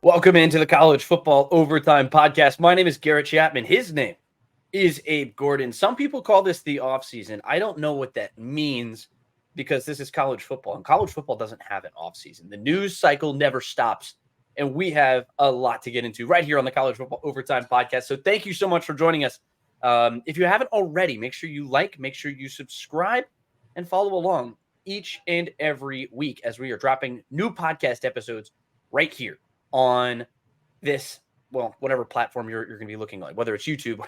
Welcome into the College Football Overtime Podcast. My name is Garrett Chapman. His name is Abe Gordon. Some people call this the offseason. I don't know what that means because this is college football, and college football doesn't have an offseason. The news cycle never stops, and we have a lot to get into right here on the College Football Overtime Podcast. So thank you so much for joining us. If you haven't already, make sure you make sure you subscribe, and follow along each and every week as we are dropping new podcast episodes right here on this, well, whatever platform you're going to be looking like, whether it's YouTube,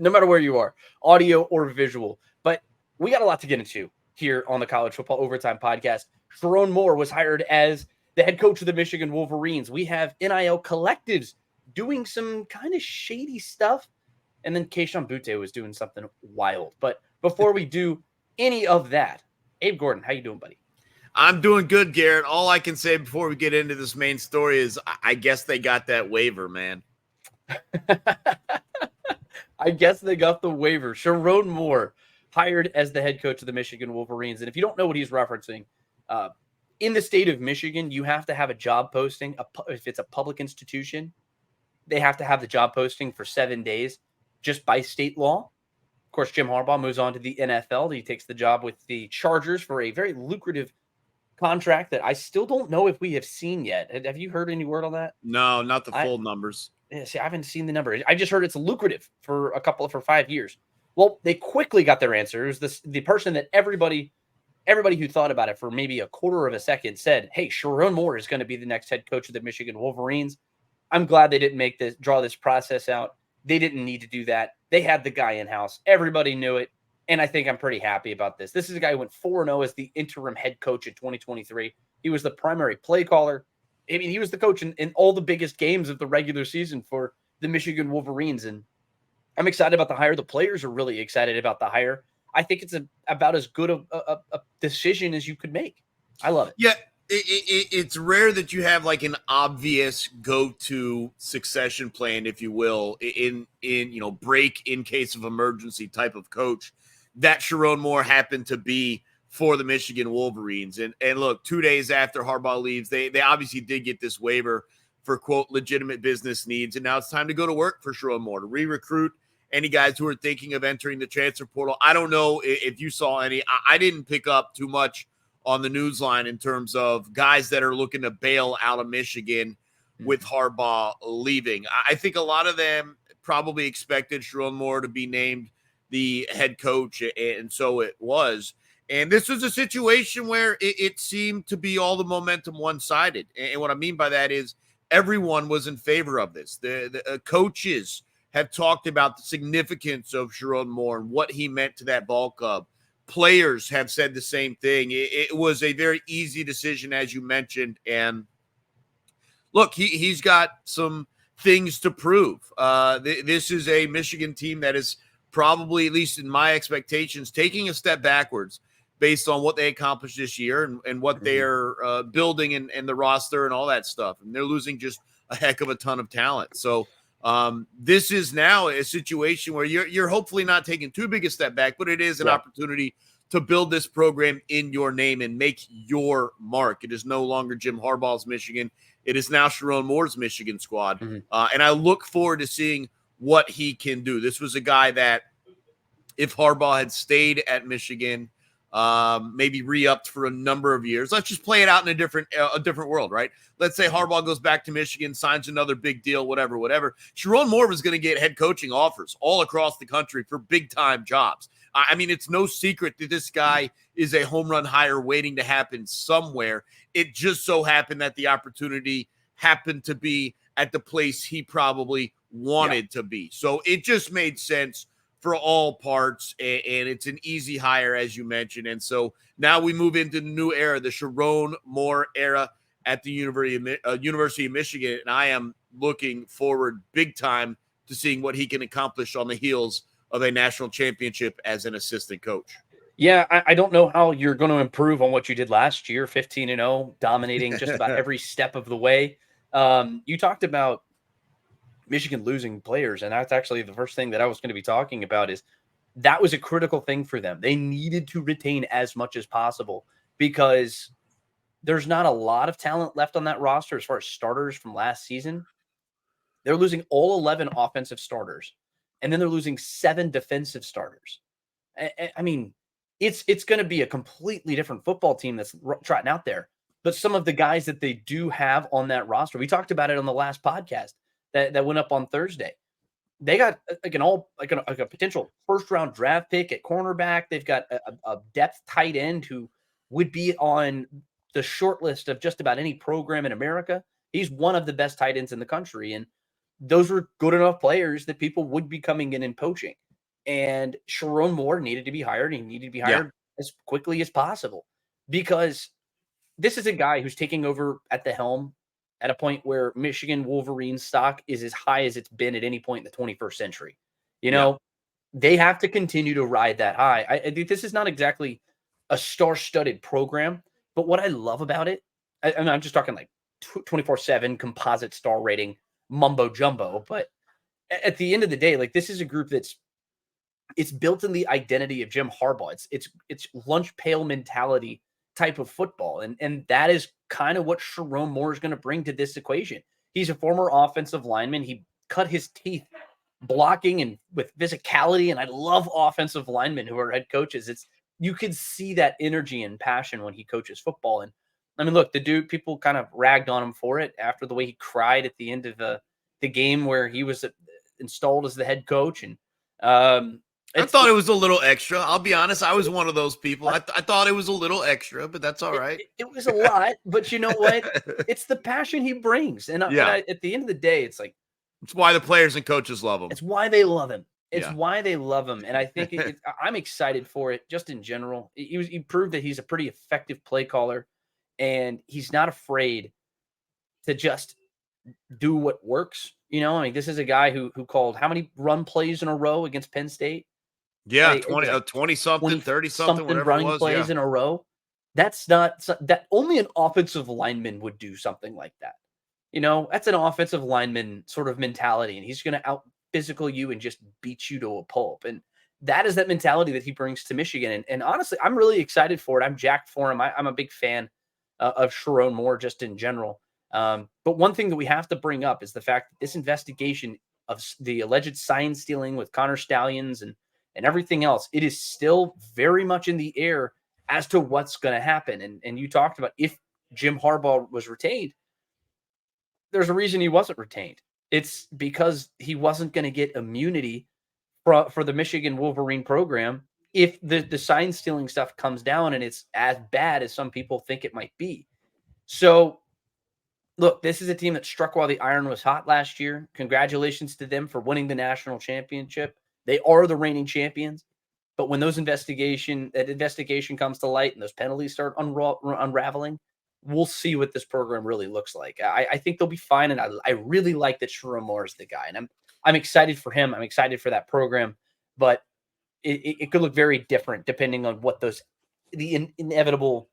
no matter where you are, audio or visual. But we got a lot to get into here on the College Football Overtime Podcast. Sherrone Moore was hired as the head coach of the Michigan Wolverines. We have NIL collectives doing some kind of shady stuff. And then Kayshon Boutte was doing something wild. But before we do any of that, Abe Gordon, how you doing, buddy? I'm doing good, Garrett. All I can say before we get into this main story is I guess they got that waiver, man. I guess they got the waiver. Sherrone Moore hired as the head coach of the Michigan Wolverines. And if you don't know what he's referencing, in the state of Michigan, you have to have a job posting. If it's a public institution, they have to have the job posting for 7 days just by state law. Of course, Jim Harbaugh moves on to the NFL. He takes the job with the Chargers for a very lucrative contract that I still don't know if we have seen yet. Have you heard any word on that? No, not the full numbers. Yeah, see, I haven't seen the number. I just heard it's lucrative for 5 years. Well, they quickly got their answer. It was the person that everybody who thought about it for maybe a quarter of a second said, "Hey, Sherrone Moore is going to be the next head coach of the Michigan Wolverines." I'm glad they didn't draw this process out. They didn't need to do that. They had the guy in-house. Everybody knew it. And I think I'm pretty happy about this. This is a guy who went 4-0 as the interim head coach in 2023. He was the primary play caller. I mean, he was the coach in all the biggest games of the regular season for the Michigan Wolverines. And I'm excited about the hire. The players are really excited about the hire. I think it's about as good a decision as you could make. I love it. Yeah, it's rare that you have like an obvious go-to succession plan, if you will, in break in case of emergency type of coach. That Sherrone Moore happened to be for the Michigan Wolverines. And look, 2 days after Harbaugh leaves, they obviously did get this waiver for, quote, legitimate business needs. And now it's time to go to work for Sherrone Moore, to re-recruit any guys who are thinking of entering the transfer portal. I don't know if you saw any. I didn't pick up too much on the news line in terms of guys that are looking to bail out of Michigan with Harbaugh leaving. I think a lot of them probably expected Sherrone Moore to be named the head coach, and so it was. And this was a situation where it seemed to be all the momentum one-sided. And what I mean by that is everyone was in favor of this. The coaches have talked about the significance of Sherrone Moore and what he meant to that ball club. Players have said the same thing. It was a very easy decision, as you mentioned. And look, he's got some things to prove. This is a Michigan team that is probably, at least in my expectations, taking a step backwards based on what they accomplished this year and what they're building and the roster and all that stuff. And they're losing just a heck of a ton of talent. So this is now a situation where you're hopefully not taking too big a step back, but it is an opportunity to build this program in your name and make your mark. It is no longer Jim Harbaugh's Michigan. It is now Sherrone Moore's Michigan squad. And I look forward to seeing what he can do. This was a guy that, if Harbaugh had stayed at Michigan, maybe re-upped for a number of years. Let's just play it out in a different world, right? Let's say Harbaugh goes back to Michigan, signs another big deal, whatever. Sherrone Moore was going to get head coaching offers all across the country for big-time jobs. I mean, it's no secret that this guy is a home run hire waiting to happen somewhere. It just so happened that the opportunity happened to be at the place he probably wanted to be. So it just made sense for all parts, and it's an easy hire, as you mentioned. And so now we move into the new era, the Sherrone Moore era at the University of Michigan, and I am looking forward big time to seeing what he can accomplish on the heels of a national championship as an assistant coach. Yeah, I don't know how you're going to improve on what you did last year, 15-0, dominating just about every step of the way. You talked about Michigan losing players, and that's actually the first thing that I was going to be talking about. Is that was a critical thing for them. They needed to retain as much as possible because There's not a lot of talent left on that roster as far as starters from last season. They're losing all 11 offensive starters, and then they're losing 7 defensive starters. I mean, it's going to be a completely different football team that's trotting out there. But some of the guys that they do have on that roster, we talked about it on the last podcast that went up on Thursday. They got like a potential first round draft pick at cornerback. They've got a depth tight end who would be on the short list of just about any program in America. He's one of the best tight ends in the country, and those were good enough players that people would be coming in and poaching. And Sherrone Moore needed to be hired. He needed to be Yeah. hired as quickly as possible because this is a guy who's taking over at the helm at a point where Michigan Wolverines stock is as high as it's been at any point in the 21st century. You Yeah. know, they have to continue to ride that high. I think this is not exactly a star-studded program, but what I love about it, I'm just talking like 24/7 composite star rating mumbo jumbo, but at the end of the day, like this is a group it's built in the identity of Jim Harbaugh. It's lunch pail mentality type of football, and that is kind of what Sherrone Moore is going to bring to this equation. He's a former offensive lineman. He cut his teeth blocking and with physicality, and I love offensive linemen who are head coaches. It's you can see that energy and passion when he coaches football. And I mean, look, the dude, people kind of ragged on him for it after the way he cried at the end of the game where he was installed as the head coach, and I it's thought it was a little extra. I'll be honest. I was one of those people. I thought it was a little extra, but that's all right. it was a lot, but you know what? It's the passion he brings, and Yeah. at the end of the day, it's like It's why the players and coaches love him. it's why they love him. It's Yeah. why they love him, and I think I'm excited for it. Just in general, he proved that he's a pretty effective play caller, and he's not afraid to just do what works. You know, I mean, this is a guy who called how many run plays in a row against Penn State? Yeah, It was like 20 something, 20 30 something, something whatever it running was. Yeah. plays in a row. That's not that only an offensive lineman would do something like that. You know, that's an offensive lineman sort of mentality, and he's going to out physical you and just beat you to a pulp. And that is that mentality that he brings to Michigan. And honestly, I'm really excited for it. I'm jacked for him. I'm a big fan of Sherrone Moore just in general. But one thing that we have to bring up is the fact that this investigation of the alleged sign stealing with Connor Stallions and everything else, it is still very much in the air as to what's going to happen. And you talked about if Jim Harbaugh was retained, there's a reason he wasn't retained. It's because he wasn't going to get immunity for the Michigan Wolverine program if the sign stealing stuff comes down and it's as bad as some people think it might be. So, look, this is a team that struck while the iron was hot last year. Congratulations to them for winning the national championship. They are the reigning champions. But when that investigation comes to light and those penalties start unraveling, we'll see what this program really looks like. I think they'll be fine, and I really like that Sherrone Moore is the guy, and I'm excited for him. I'm excited for that program, but it could look very different depending on what the inevitable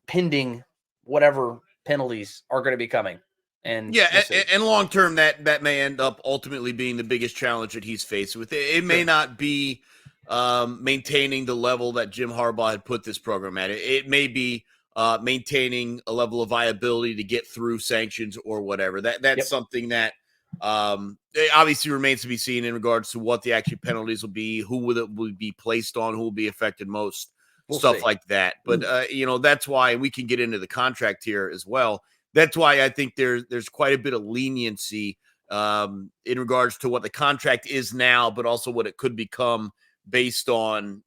pending whatever penalties are going to be coming. And Yeah, we'll see. and long term, that may end up ultimately being the biggest challenge that he's faced with. It may not be maintaining the level that Jim Harbaugh had put this program at. It may be maintaining a level of viability to get through sanctions or whatever. That's something that it obviously remains to be seen in regards to what the actual penalties will be, who will be placed on, who will be affected most, We'll stuff see. like that. But that's why we can get into the contract here as well. That's why I think there's quite a bit of leniency in regards to what the contract is now, but also what it could become based on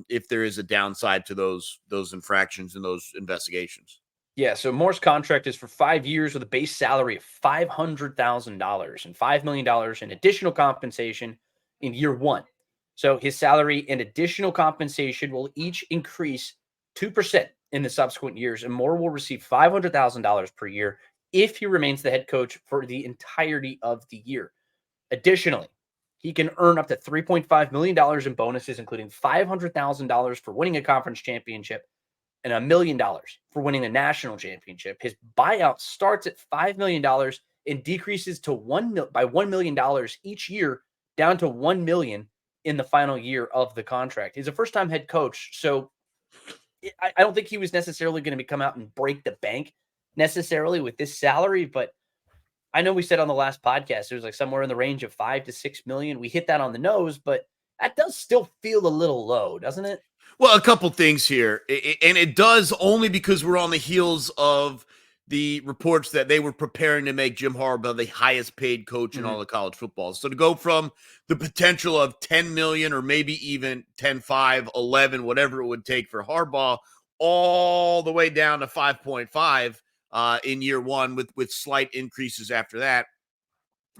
if there is a downside to those infractions and those investigations. Yeah, so Moore's contract is for 5 years with a base salary of $500,000 and $5 million in additional compensation in year one. So his salary and additional compensation will each increase 2% in the subsequent years, and Moore will receive $500,000 per year if he remains the head coach for the entirety of the year. Additionally, he can earn up to $3.5 million in bonuses, including $500,000 for winning a conference championship and $1 million for winning the national championship. His buyout starts at $5 million and decreases to by $1 million each year, down to $1 million in the final year of the contract. He's a first-time head coach, so I don't think he was necessarily going to come out and break the bank necessarily with this salary, but I know we said on the last podcast it was like somewhere in the range of 5 to 6 million. We hit that on the nose, but that does still feel a little low, doesn't it? Well, a couple things here, and it does only because we're on the heels of the reports that they were preparing to make Jim Harbaugh the highest paid coach in all of college football. So to go from the potential of 10 million or maybe even 10, 5, 11, whatever it would take for Harbaugh, all the way down to 5.5 in year one with slight increases after that.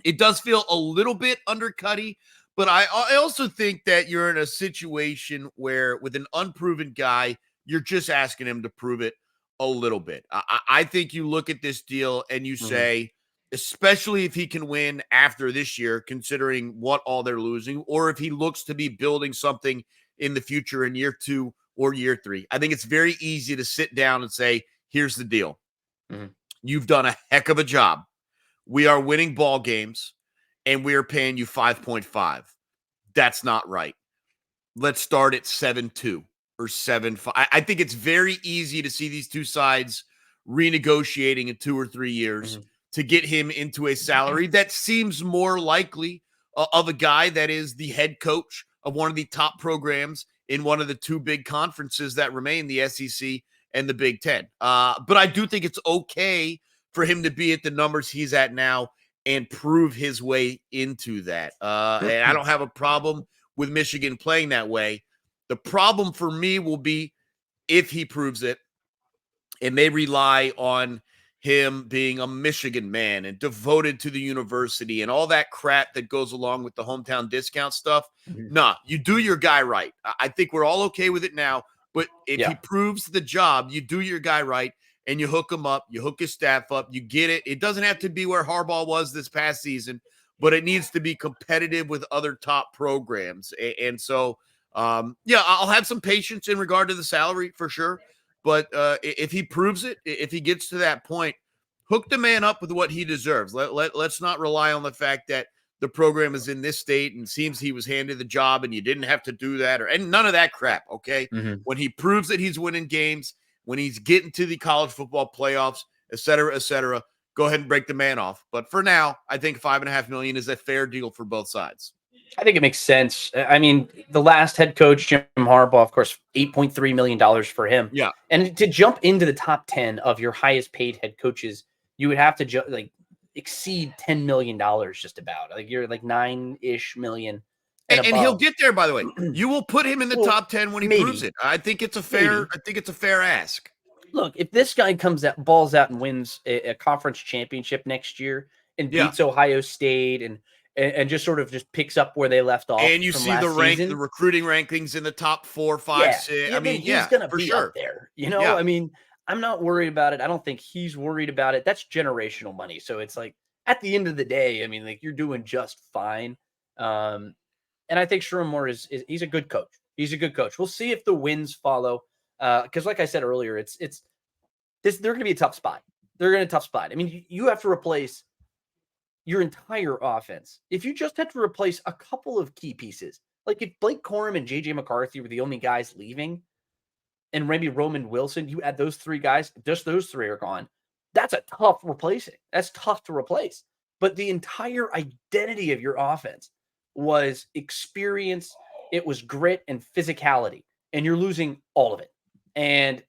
It does feel a little bit undercutty, but I also think that you're in a situation where with an unproven guy, you're just asking him to prove it a little bit. I think you look at this deal and you say, especially if he can win after this year, considering what all they're losing, or if he looks to be building something in the future in year 2 or year 3, I think it's very easy to sit down and say, here's the deal. You've done a heck of a job. We are winning ball games, and we are paying you 5.5. That's not right. Let's start at 7.2 or 7.5. I think it's very easy to see these two sides renegotiating in 2 or 3 years to get him into a salary that seems more likely of a guy that is the head coach of one of the top programs in one of the 2 big conferences that remain, the SEC and the Big Ten. But I do think it's okay for him to be at the numbers he's at now and prove his way into that. And I don't have a problem with Michigan playing that way. The problem for me will be if he proves it and they rely on him being a Michigan man and devoted to the university and all that crap that goes along with the hometown discount stuff. Nah, you do your guy right. I think we're all okay with it now. But if he proves the job, you do your guy right and you hook him up, you hook his staff up, you get it. It doesn't have to be where Harbaugh was this past season, but it needs to be competitive with other top programs. And so, I'll have some patience in regard to the salary for sure. But if he proves it, if he gets to that point, hook the man up with what he deserves. Let's not rely on the fact that the program is in this state and seems he was handed the job and you didn't have to do that and none of that crap, okay? When he proves that he's winning games, when he's getting to the college football playoffs, et cetera, go ahead and break the man off. But for now, I think $5.5 million is a fair deal for both sides. I think it makes sense. I mean, the last head coach, Jim Harbaugh, of course, $8.3 million for him. Yeah. And to jump into the top 10 of your highest paid head coaches, you would have to exceed $10 million just about. Like you're like 9-ish million. And he'll get there, by the way. You will put him in the top 10 when he proves it. I think it's a fair ask. Look, if this guy balls out and wins a conference championship next year and beats Ohio State and just sort of just picks up where they left off. And you see the recruiting rankings in the top 4, 5, 6. I mean, he's going to be up there. I mean, I'm not worried about it. I don't think he's worried about it. That's generational money. So it's like at the end of the day, I mean, like you're doing just fine. And I think Sherrone Moore he's a good coach. He's a good coach. We'll see if the wins follow. Because like I said earlier, they're going to be a tough spot. They're in a tough spot. I mean, you have to replace your entire offense. If you just had to replace a couple of key pieces, like if Blake Corum and JJ McCarthy were the only guys leaving, and maybe Roman Wilson, you add those 3 guys, just those 3 are gone. That's a tough replacing. That's tough to replace. But the entire identity of your offense was experience, it was grit and physicality, and you're losing all of it. And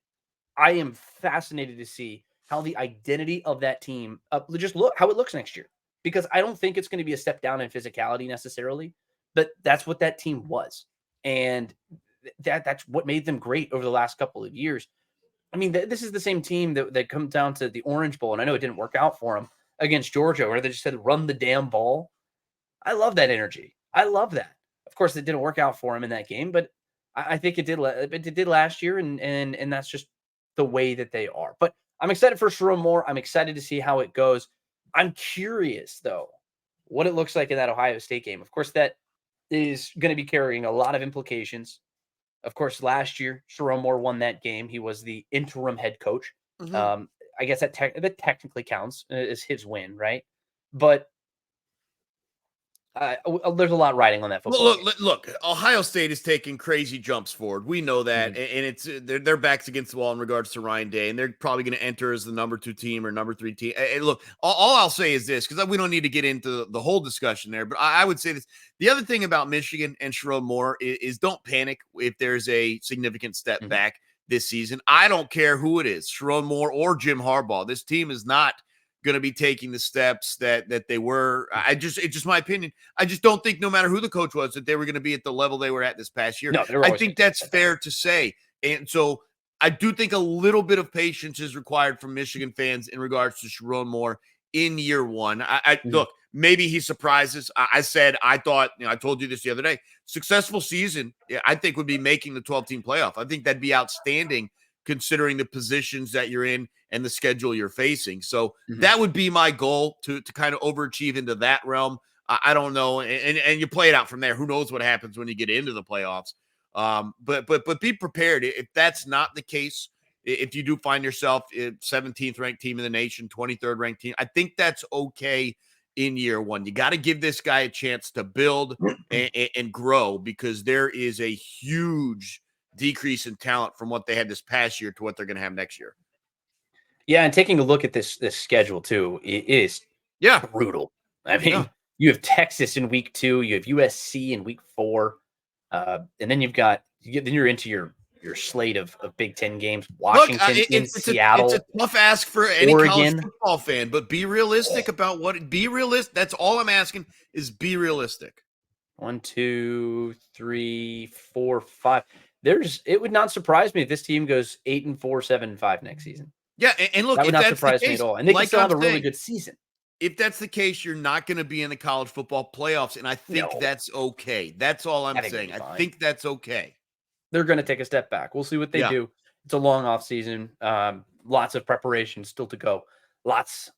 I am fascinated to see how the identity of that team just how it looks next year. Because I don't think it's going to be a step down in physicality necessarily, but that's what that team was. And that's what made them great over the last couple of years. I mean, this is the same team that comes down to the Orange Bowl, and I know it didn't work out for them against Georgia, where they just said, run the damn ball. I love that energy. I love that. Of course, it didn't work out for him in that game, but I think it did. It did last year, and that's just the way that they are. But I'm excited for Sherrone Moore. I'm excited to see how it goes. I'm curious, though, what it looks like in that Ohio State game. Of course, that is going to be carrying a lot of implications. Of course, last year, Sherrone Moore won that game. He was the interim head coach. I guess that technically counts as his win, right? But There's a lot riding on that football game. Look, Ohio State is taking crazy jumps forward. We know that, and it's their backs against the wall in regards to Ryan Day, and they're probably going to enter as the number 2 team or number 3 team. And look, all I'll say is this, because we don't need to get into the whole discussion there, but I would say this. The other thing about Michigan and Sherrone Moore is don't panic if there's a significant step back this season. I don't care who it is, Sherrone Moore or Jim Harbaugh. This team is not going to be taking the steps that they were. It's just my opinion. I just don't think no matter who the coach was that they were going to be at the level they were at this past year. No, I think that's fair to say. And so I do think a little bit of patience is required from Michigan fans in regards to Sherrone Moore in year one. Look, maybe he surprises. I thought, I told you this the other day, successful season, I think would be making the 12-team playoff. I think that'd be outstanding considering the positions that you're in and the schedule you're facing. So that would be my goal, to kind of overachieve into that realm. I don't know. And you play it out from there. Who knows what happens when you get into the playoffs. But be prepared. If that's not the case, if you do find yourself 17th ranked team in the nation, 23rd ranked team, I think that's okay in year one. You got to give this guy a chance to build and grow, because there is a huge decrease in talent from what they had this past year to what they're going to have next year. Yeah, and taking a look at this schedule too, it is brutal. I mean, you have Texas in week 2, you have USC in week 4, and then you're into your slate of Big Ten games. Washington, in Seattle. It's a tough ask for any college football fan, but be realistic about be realistic. That's all I'm asking, is be realistic. 1, 2, 3, 4, 5. It would not surprise me if this team goes 8-4, 7-5 next season. Yeah, and look, that would not surprise me at all. And they can still have a really good season. If that's the case, you're not going to be in the college football playoffs, and I think that's okay. That's all I'm saying. I think that's okay. They're going to take a step back. We'll see what they do. It's a long off season. Lots of preparation still to go. Lots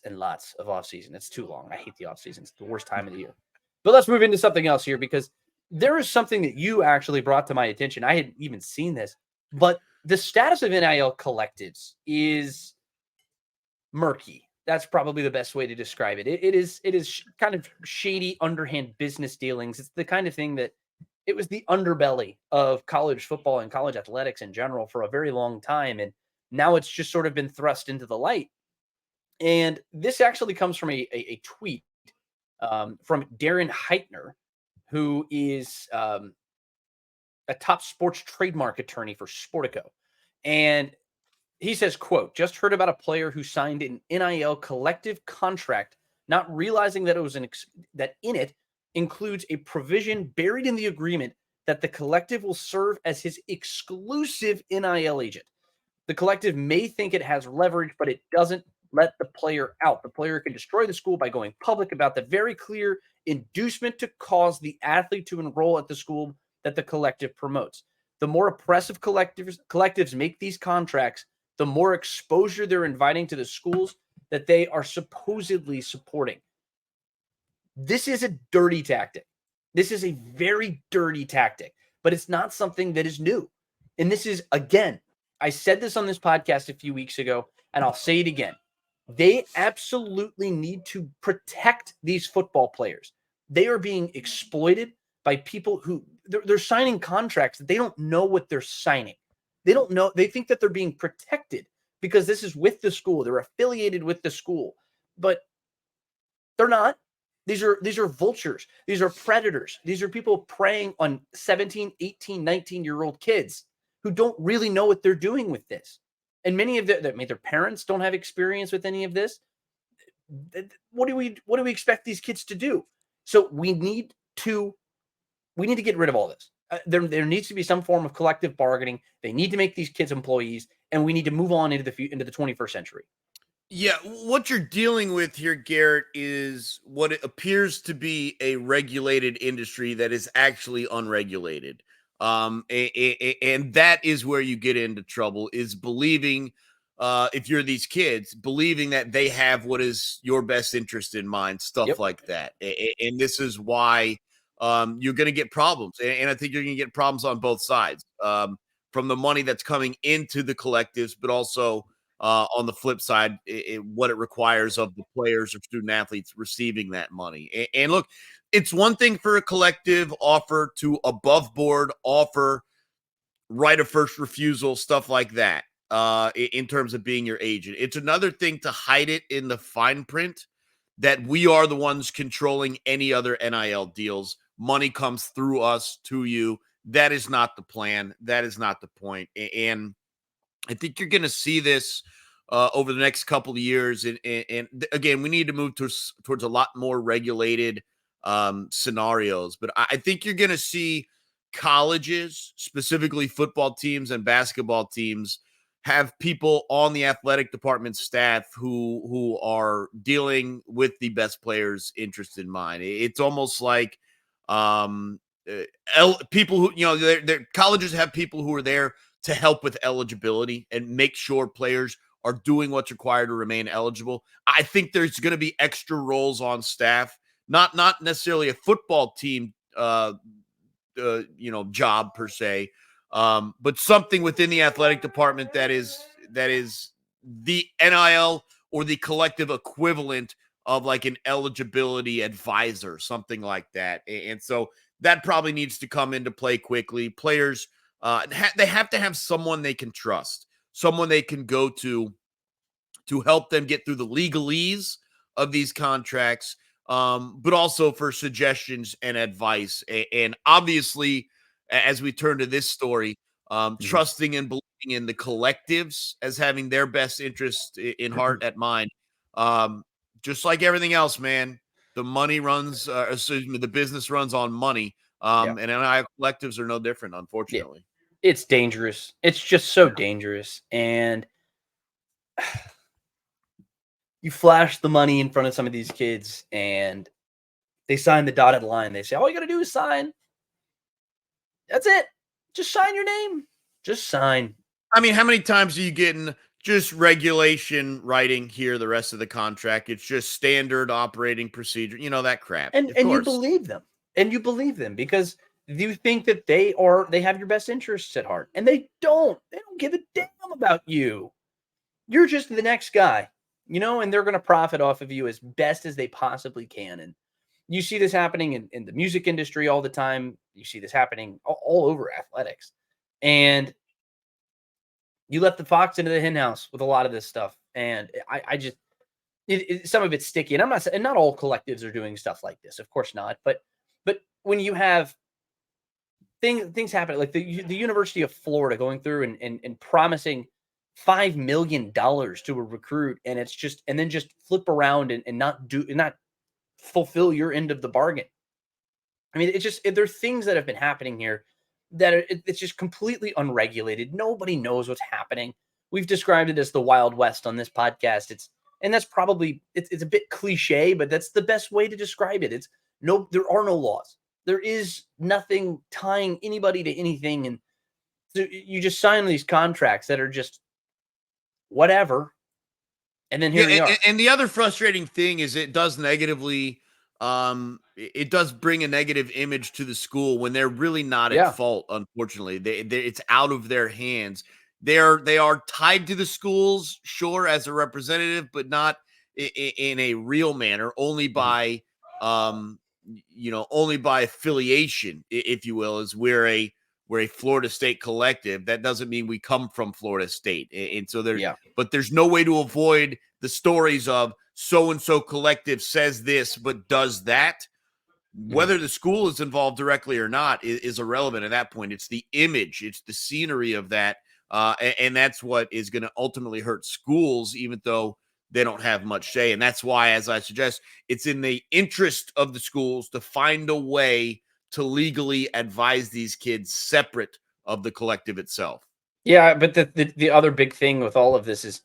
and lots of off season. It's too long. I hate the off season. It's the worst time of the year. But let's move into something else here, because there is something that you actually brought to my attention. I hadn't even seen this, but the status of NIL collectives is murky. That's probably the best way to describe it. It is kind of shady, underhand business dealings. It's the kind of thing that it was the underbelly of college football and college athletics in general for a very long time. And now it's just sort of been thrust into the light. And this actually comes from a tweet from Darren Heitner, who is a top sports trademark attorney for Sportico. And he says, quote, "Just heard about a player who signed an NIL collective contract, not realizing that it was that in it includes a provision buried in the agreement that the collective will serve as his exclusive NIL agent. The collective may think it has leverage, but it doesn't let the player out. The player can destroy the school by going public about the very clear inducement to cause the athlete to enroll at the school that the collective promotes. The more oppressive collectives make these contracts, the more exposure they're inviting to the schools that they are supposedly supporting." This is a dirty tactic. This is a very dirty tactic, but it's not something that is new. And this is, again, I said this on this podcast a few weeks ago, and I'll say it again. They absolutely need to protect these football players. They are being exploited by people who they're signing contracts that they don't know what they're signing. They don't know. They think that they're being protected because this is with the school. They're affiliated with the school, but they're not. These are vultures. These are predators. These are people preying on 17, 18, 19-year-old kids who don't really know what they're doing with this. And many of their parents don't have experience with any of this. What do we expect these kids to do? So we need to get rid of all this. There needs to be some form of collective bargaining. They need to make these kids employees, and we need to move on into the 21st century. Yeah, what you're dealing with here, Garrett, is what it appears to be a regulated industry that is actually unregulated. And that is where you get into trouble, is believing, if you're these kids, believing that they have what is your best interest in mind, stuff like that. And this is why you're going to get problems. And I think you're going to get problems on both sides, from the money that's coming into the collectives, but also on the flip side, what it requires of the players or student athletes receiving that money. And look, it's one thing for a collective offer to above board offer right of first refusal, stuff like that, in terms of being your agent. It's another thing to hide it in the fine print that we are the ones controlling any other NIL deals. Money comes through us to you. That is not the plan. That is not the point. And I think you're going to see this over the next couple of years. And again, we need to move towards a lot more regulated scenarios. But I think you're going to see colleges, specifically football teams and basketball teams, have people on the athletic department staff who are dealing with the best players' interest in mind. It's almost like people who, their colleges have people who are there to help with eligibility and make sure players are doing what's required to remain eligible. I think there's going to be extra roles on staff, not necessarily a football team, job per se, but something within the athletic department that is the NIL or the collective equivalent of like an eligibility advisor, something like that. And so that probably needs to come into play quickly. Players, they have to have someone they can trust, someone they can go to help them get through the legalese of these contracts, but also for suggestions and advice. And obviously, as we turn to this story, trusting and believing in the collectives as having their best interest in heart at mind. Just like everything else, man, the money runs, the business runs on money. Yeah. And NIL collectives are no different, Yeah. unfortunately. It's dangerous. It's just so dangerous. And you flash the money in front of some of these kids and they sign the dotted line. They say, all you got to do is sign. That's it. Just sign your name. Just sign. I mean, how many times are you getting just regulation writing here the rest of the contract? It's just standard operating procedure, that crap. And Of you course. believe them. And you believe them because you think that they have your best interests at heart. And they don't. They don't give a damn about you. You're just the next guy, and they're going to profit off of you as best as they possibly can. And you see this happening in the music industry all the time. You see this happening all over athletics. And you let the fox into the hen house with a lot of this stuff. And I just, some of it's sticky. And I'm not saying not all collectives are doing stuff like this. Of course not. But when you have things happen, like the University of Florida going through and promising $5 million to a recruit, and it's just, and then just flip around and not fulfill your end of the bargain. I mean, it's just, there are things that have been happening here that it's just completely unregulated. Nobody knows what's happening. We've described it as the Wild West on this podcast. And that's probably, it's a bit cliche, but that's the best way to describe it. There are no laws. There is nothing tying anybody to anything. And so you just sign these contracts that are just whatever. And then here we are. And the other frustrating thing is it does bring a negative image to the school when they're really not at fault. Unfortunately, it's out of their hands. They are tied to the schools, sure, as a representative, but not in a real manner, only by only by affiliation, if you will, as we're a Florida State collective. That doesn't mean we come from Florida State. And so but there's no way to avoid the stories of so-and-so collective says this, but does that. Whether the school is involved directly or not is irrelevant at that point. It's the image, it's the scenery of that. And that's what is going to ultimately hurt schools, even though they don't have much say. And that's why, as I suggest, it's in the interest of the schools to find a way to legally advise these kids separate of the collective itself. Yeah, but the other big thing with all of this is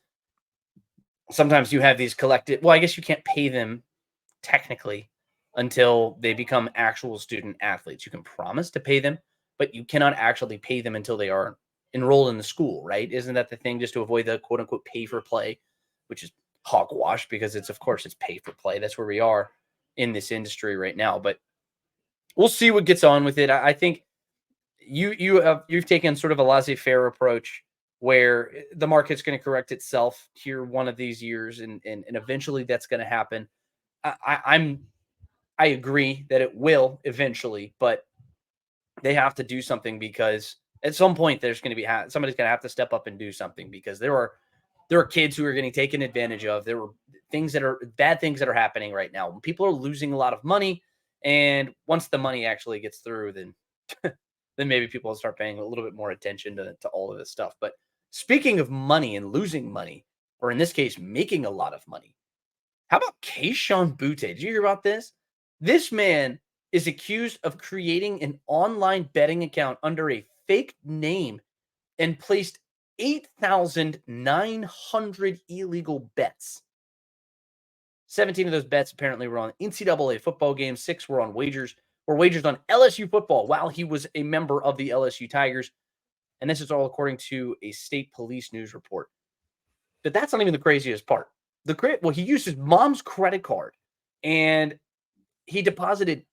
sometimes you have these collective, well, I guess you can't pay them technically until they become actual student athletes. You can promise to pay them, but you cannot actually pay them until they are enrolled in the school, right? Isn't that the thing, just to avoid the quote unquote pay for play, which is hogwash because it's pay for play. That's where we are in this industry right now. But we'll see what gets on with it. I think you've taken sort of a laissez-faire approach where the market's going to correct itself here one of these years, and eventually that's going to happen. I agree that it will eventually, but they have to do something, because at some point there's going to be somebody's going to have to step up and do something, because there are kids who are getting taken advantage of. There are bad things that are happening right now. People are losing a lot of money, and once the money actually gets through, then then maybe people will start paying a little bit more attention to all of this stuff. But speaking of money and losing money, or in this case, making a lot of money, how about Kayshon Boutte? Did you hear about this? This man is accused of creating an online betting account under a fake name and placed 8,900 illegal bets. 17 of those bets apparently were on NCAA football games. 6 were wagers on LSU football while he was a member of the LSU Tigers. And this is all according to a state police news report. But that's not even the craziest part. He used his mom's credit card, and he deposited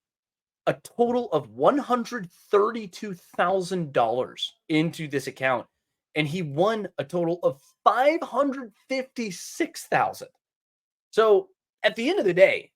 a total of $132,000 into this account, and he won a total of $556,000. So at the end of the day,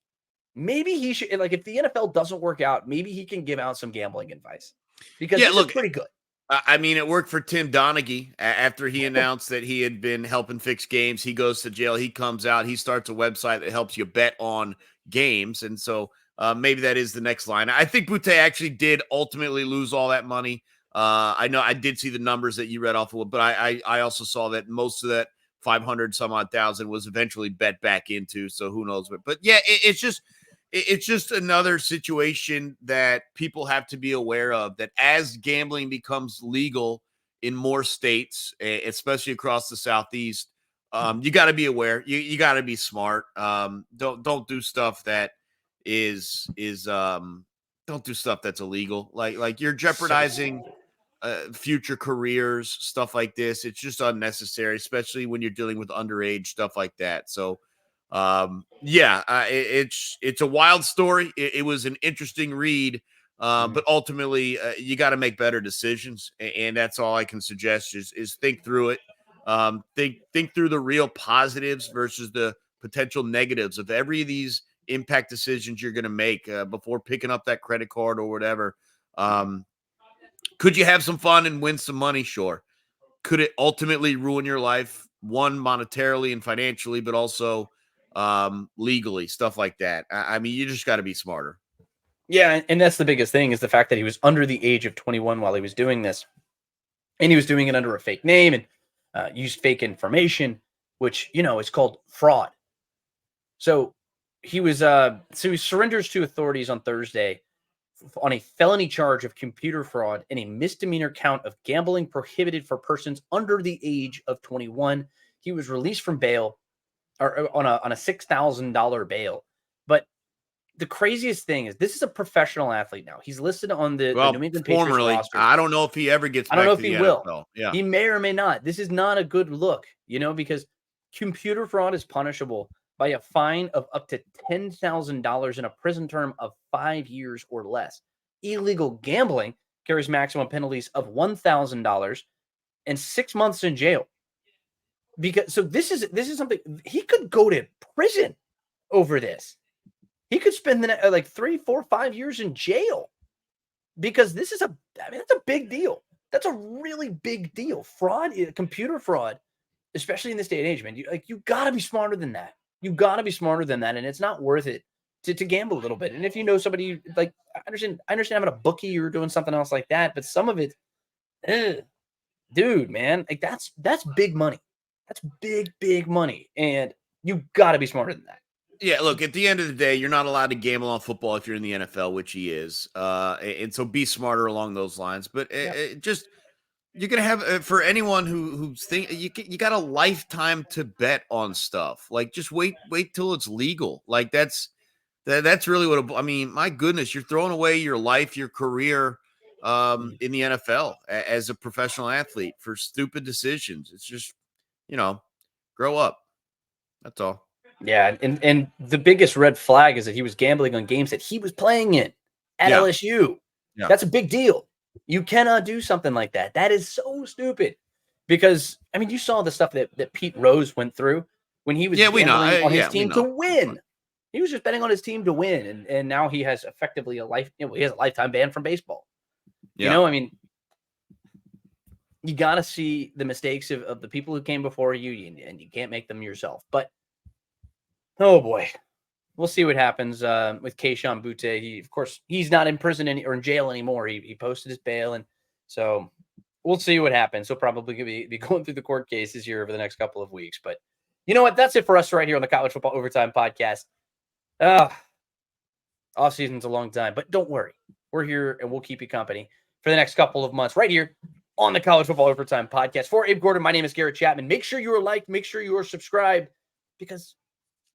maybe he should, like, if the NFL doesn't work out, maybe he can give out some gambling advice, because this is pretty good. I mean, it worked for Tim Donaghy after he announced that he had been helping fix games. He goes to jail. He comes out. He starts a website that helps you bet on games. And so maybe that is the next line. I think Boutte actually did ultimately lose all that money. I know I did see the numbers that you read off of, but I also saw that most of that 500 some odd thousand was eventually bet back into. So who knows? But yeah, it's just another situation that people have to be aware of, that as gambling becomes legal in more states, especially across the Southeast, you got to be aware. You got to be smart. Don't do stuff that don't do stuff that's illegal. Like you're jeopardizing future careers, stuff like this. It's just unnecessary, especially when you're dealing with underage stuff like that. So it's a wild story. It was an interesting read, but ultimately you got to make better decisions, and that's all I can suggest is think through it. Think through the real positives versus the potential negatives of every of these impact decisions you're going to make before picking up that credit card or whatever. Could you have some fun and win some money? Sure. Could it ultimately ruin your life, one, monetarily and financially, but also legally, stuff like that? I mean, you just got to be smarter. Yeah, and that's the biggest thing, is the fact that he was under the age of 21 while he was doing this, and he was doing it under a fake name and used fake information, which, is called fraud. So he surrenders to authorities on Thursday on a felony charge of computer fraud and a misdemeanor count of gambling prohibited for persons under the age of 21. He was released from bail, or on a $6,000 bail. But the craziest thing is, this is a professional athlete now. He's listed on the New England Patriots roster. I don't know if he ever gets back to the NFL. I don't know if he will. Yeah. He may or may not. This is not a good look, because computer fraud is punishable by a fine of up to $10,000 and a prison term of 5 years or less. Illegal gambling carries maximum penalties of $1,000 and 6 months in jail. So this is something, he could go to prison over this. He could spend like 3, 4, 5 years in jail, because this is that's a big deal. That's a really big deal. Fraud, computer fraud, especially in this day and age, man. You got to be smarter than that. You got to be smarter than that, and it's not worth it to gamble a little bit. And if you know somebody, like, I understand having a bookie or doing something else like that, but some of it, dude, man, like that's big money. That's big money, and you got to be smarter than that. Yeah, look, at the end of the day, you're not allowed to gamble on football if you're in the NFL, which he is. And so be smarter along those lines. But just, you're going to have, for anyone who's thinking, you got a lifetime to bet on stuff. Like, just wait till it's legal. Like, that's really what, I mean, my goodness, you're throwing away your life, your career in the NFL as a professional athlete for stupid decisions. It's just, grow up. That's all. Yeah, and the biggest red flag is that he was gambling on games that he was playing in at LSU. Yeah. That's a big deal. You cannot do something like that. That is so stupid, Because, I mean, you saw the stuff that Pete Rose went through when he was gambling on his team to win. He was just betting on his team to win. And now he has effectively he has a lifetime ban from baseball. Yeah. You know, I mean, you got to see the mistakes of the people who came before you, and you can't make them yourself. But, oh boy, we'll see what happens with Keishon Butte. Of course, he's not in prison or in jail anymore. He posted his bail, and so we'll see what happens. He'll probably be going through the court cases here over the next couple of weeks. But you know what? That's it for us right here on the College Football Overtime Podcast. Off season's a long time, but don't worry. We're here, and we'll keep you company for the next couple of months right here on the College Football Overtime Podcast. For Abe Gordon, my name is Garrett Chapman. Make sure you are liked. Make sure you are subscribed, because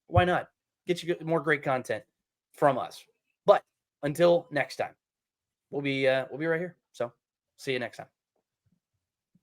why not? Get you more great content from us. But until next time, we'll be right here. So see you next time.